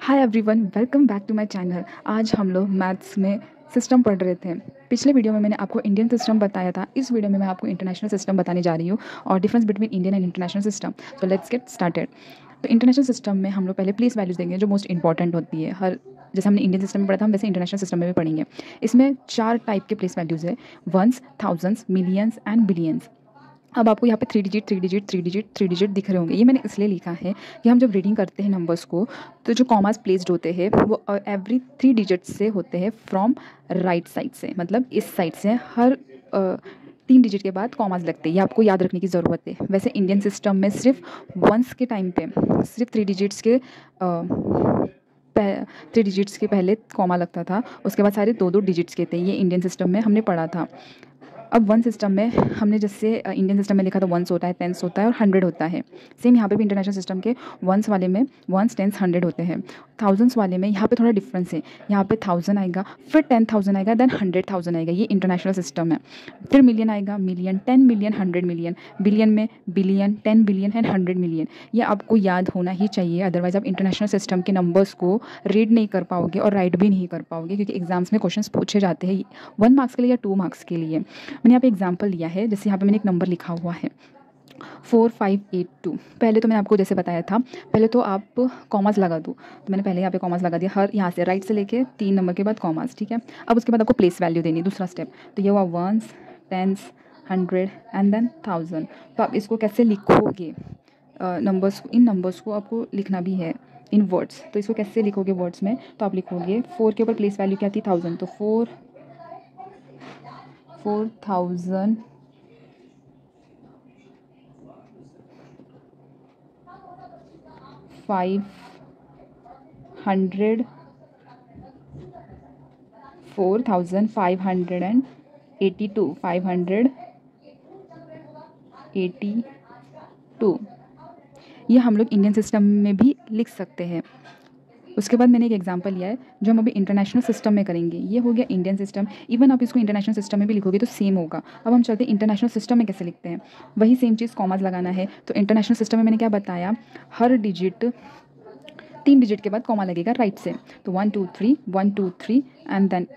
Hi everyone, welcome back to my channel. आज हम लोग मैथ्स में सिस्टम पढ़ रहे थे। पिछले वीडियो में मैंने आपको इंडियन सिस्टम बताया था। इस वीडियो में मैं आपको इंटरनेशनल सिस्टम बताने जा रही हूँ और difference between Indian and international system. तो लेट्स गेट स्टार्टेड। तो इंटरनेशनल सिस्टम में हम लोग पहले प्लेस वैल्यूज देंगे जो मोस्ट इंपॉर्टेंट होती है। हर जैसे हमने इंडियन सिस्टम में पढ़ा था, हम वैसे इंटरनेशनल सिस्टम में भी पढ़ेंगे। इसमें 4 टाइप के प्लेस वैल्यूज़ है, ones, thousands, millions and billions. अब आपको यहाँ पे 3 डिजिट दिख रहे होंगे। ये मैंने इसलिए लिखा है कि हम जब रीडिंग करते हैं नंबर्स को, तो जो कॉमास प्लेस्ड होते हैं वो एवरी 3 डिजिट से होते हैं फ्रॉम राइट साइड से, मतलब इस साइड से हर 3 डिजिट के बाद कॉमास लगते हैं। ये आपको याद रखने की ज़रूरत है। वैसे इंडियन सिस्टम में सिर्फ वंस के टाइम पे सिर्फ 3 डिजिट्स के पहले कॉमा लगता था, उसके बाद सारे 2-2 डिजिट्स के थे। ये इंडियन सिस्टम में हमने पढ़ा था। अब वन सिस्टम में हमने जैसे इंडियन सिस्टम में लिखा था वंस होता है, टेंस होता है और 100 होता है। सेम यहाँ पे भी इंटरनेशनल सिस्टम के वंस वाले में वंस, टेंस, 100 होते हैं। थाउजेंड्स वाले में यहाँ पे थोड़ा डिफरेंस है। यहाँ पे 1000 आएगा, फिर 10,000 आएगा, देन 100,000 आएगा। ये इंटरनेशनल सिस्टम है। फिर मिलियन आएगा, मिलियन, 10 मिलियन, 100 मिलियन, बिलियन में बिलियन, 10 बिलियन एंड 100 मिलियन। ये आपको याद होना ही चाहिए, अदरवाइज आप इंटरनेशनल सिस्टम के नंबर्स को रीड नहीं कर पाओगे और राइट भी नहीं कर पाओगे, क्योंकि एग्जाम्स में क्वेश्चन पूछे जाते हैं 1 मार्क्स के लिए या 2 मार्क्स के लिए। मैंने यहाँ पे एग्जाम्पल लिया है। जैसे यहाँ पे मैंने एक नंबर लिखा हुआ है 4582। पहले तो मैंने आपको जैसे बताया था, पहले तो आप कॉमास लगा दो। तो मैंने पहले यहाँ पे कॉमास लगा दिया, हर यहाँ से राइट से लेके 3 नंबर के बाद कॉमास, ठीक है। अब उसके बाद आपको प्लेस वैल्यू देनी, दूसरा स्टेप। तो ये हुआ वंस, टेंस, 100 एंड देन 1000। तो आप इसको कैसे लिखोगे, नंबर्स, इन नंबर्स को आपको लिखना भी है इन वर्ड्स। तो इसको कैसे लिखोगे वर्ड्स में, तो आप लिखोगे 4 के ऊपर प्लेस वैल्यू क्या थी, 1000। तो 4000 500 4582 582। ये हम लोग इंडियन सिस्टम में भी लिख सकते हैं। उसके बाद मैंने एक एग्जांपल लिया है जो हम अभी इंटरनेशनल सिस्टम में करेंगे। ये हो गया इंडियन सिस्टम। इवन आप इसको इंटरनेशनल सिस्टम में भी लिखोगे तो सेम होगा। अब हम चलते हैं इंटरनेशनल सिस्टम में कैसे लिखते हैं। वही सेम चीज़, कॉमास लगाना है। तो इंटरनेशनल सिस्टम में मैंने क्या बताया, हर डिजिट 3 डिजिट के बाद कॉमा लगेगा राइट से। तो 1 2 3 1 2 3 एंड देन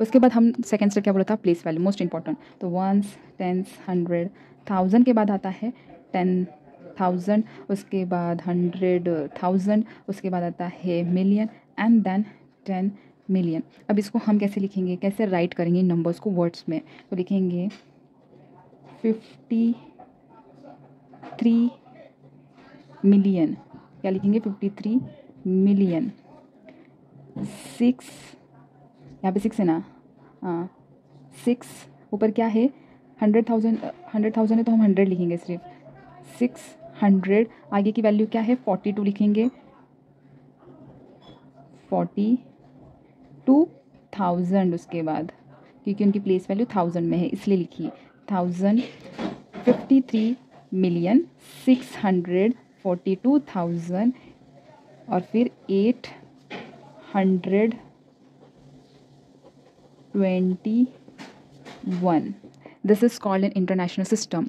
उसके बाद हम सेकेंड स्टेप क्या बोला था, प्लेस वैल्यू, मोस्ट इंपॉर्टेंट। तो वंस, टेंस, 100, 1000 के बाद आता है 10,000, उसके बाद 100,000, उसके बाद आता है मिलियन एंड देन 10 मिलियन। अब इसको हम कैसे लिखेंगे, कैसे राइट करेंगे इन नंबर्स को वर्ड्स में। तो लिखेंगे 53 मिलियन। क्या लिखेंगे, 53 मिलियन। 6, यहाँ पे 6 है ना, हाँ 6 ऊपर क्या है, 100,000 है तो हम 100 लिखेंगे सिर्फ। 600 आगे की वैल्यू क्या है, 42 लिखेंगे। 42,000 उसके बाद, क्योंकि उनकी प्लेस वैल्यू 1000 में है इसलिए लिखिए 1000। 53 मिलियन 642,000 और फिर 821। This is called an international system.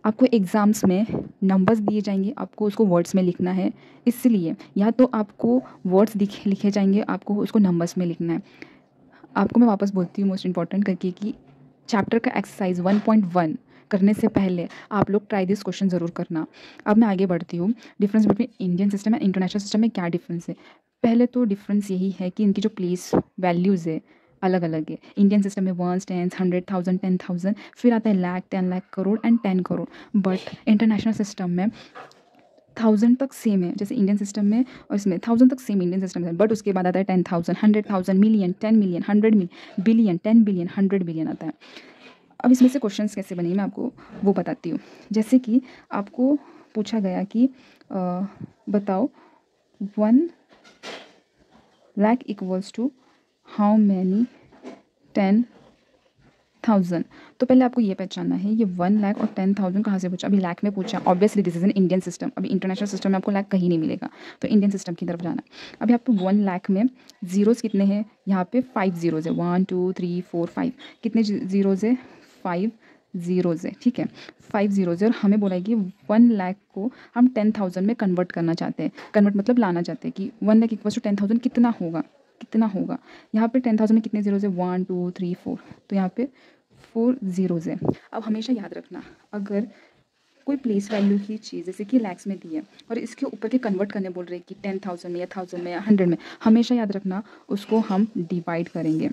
आपको एग्ज़ाम्स में नंबर्स दिए जाएंगे, आपको उसको वर्ड्स में लिखना है। इसलिए या तो आपको वर्ड्स लिखे जाएंगे, आपको उसको नंबर्स में लिखना है। आपको मैं वापस बोलती हूँ मोस्ट इंपॉर्टेंट करके कि चैप्टर का एक्सरसाइज 1.1 करने से पहले आप लोग ट्राई दिस क्वेश्चन ज़रूर करना। अब मैं आगे बढ़ती हूँ। Difference between Indian system and international system में क्या डिफरेंस है। पहले तो डिफरेंस यही है कि इनकी जो प्लेस वैल्यूज़ है अलग अलग है। इंडियन सिस्टम में वंस, टेंस, 100,000, 10,000, फिर आता है lakh, 10 lakh, crore and 10 crore. But international system में 1000 तक सेम है, जैसे इंडियन सिस्टम में, और इसमें 1000 तक सेम इंडियन सिस्टम में। बट उसके बाद आता है 10,000, 100,000, million, 10 million, 100 million, billion, 10 billion, 100 billion आता है। अब इसमें से क्वेश्चंस कैसे बनेंगे मैं आपको वो बताती हूँ। जैसे कि आपको पूछा गया कि बताओ 1 lakh equals to how many 10,000। तो पहले आपको ये पहचानना है ये 1 लाख और 10,000 कहाँ से पूछा। अभी लाख में पूछा, obviously this is an Indian system. अभी इंटरनेशनल सिस्टम में आपको लाख कहीं नहीं मिलेगा, तो इंडियन सिस्टम की तरफ जाना। अभी आपको 1 लाख में जीरोज़ कितने हैं, यहाँ पे 5 जीरोज़ है, 1 2 3 4 5। कितने जीरोज़ है, 5 ज़ीरोज़ है, ठीक है, 5 ज़ीरोज़ है और हमें बोला है कि 1 लाख को हम 10,000 में कन्वर्ट करना चाहते हैं। कन्वर्ट मतलब लाना चाहते हैं कि 1 लाख इक्वल्स टू 10,000 कितना होगा, कितना होगा। यहाँ पे 10,000 में कितने ज़ीरोज़ है, 1 2 3 4, तो यहाँ पे 4 ज़ीरोज़ है। अब हमेशा याद रखना, अगर कोई प्लेस वैल्यू की चीज़ जैसे कि लैक्स में दी है और इसके ऊपर के कन्वर्ट करने बोल रहे हैं कि 10,000 में या 1,000 में या 100 में, हमेशा याद रखना उसको हम डिवाइड करेंगे।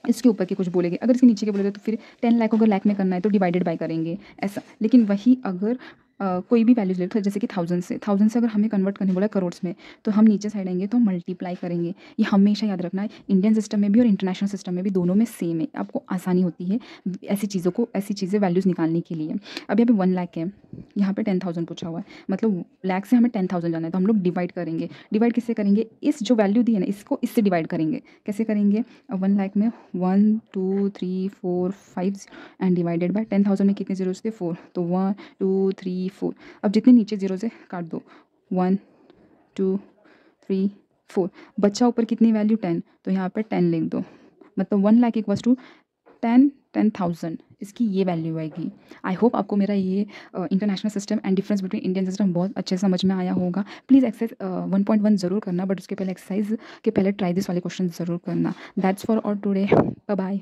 इसके ऊपर के कुछ बोलेंगे, अगर इसके नीचे के बोले तो फिर 10 लाख अगर लाख में करना है तो डिवाइडेड बाय करेंगे ऐसा। लेकिन वही अगर कोई भी वैल्यूज ले तो जैसे कि 1,000 से अगर हमें कन्वर्ट करने बोला करोड़्स में, तो हम नीचे साइड आएंगे तो मल्टीप्लाई करेंगे। ये हमेशा याद रखना है, इंडियन सिस्टम में भी और इंटरनेशनल सिस्टम में भी, दोनों में सेम है। आपको आसानी होती है ऐसी चीज़ों को, ऐसी चीज़ें वैल्यूज़ निकालने के लिए। अब यहाँ पे 1 लाख है, यहाँ पे 10,000 पूछा हुआ है, मतलब लाख से हमें 10,000 जाना है, तो हम लोग डिवाइड करेंगे। डिवाइड किससे करेंगे, इस जो वैल्यू दी है ना इसको इससे डिवाइड करेंगे। कैसे करेंगे, 1 लाख में 1 2 3 4 5 एंड डिवाइडेड बाय 10,000 में कितने जीरोस थे, 4, तो 1 2 3 4। अब जितने नीचे जीरोस है काट दो, 1 2 3 4, बच्चा ऊपर कितनी वैल्यू 10, तो यहाँ पर 10 लिख दो। मतलब 1 लाख इक्वल्स टू 10,000, इसकी ये वैल्यू आएगी। आई होप आपको मेरा ये international system and difference between Indian system बहुत अच्छे समझ में आया होगा। प्लीज़ एक्सरसाइज 1.1 ज़रूर करना, बट उसके पहले एक्सरसाइज के पहले ट्राई दिस वाले क्वेश्चन ज़रूर करना। That's for all today, bye bye.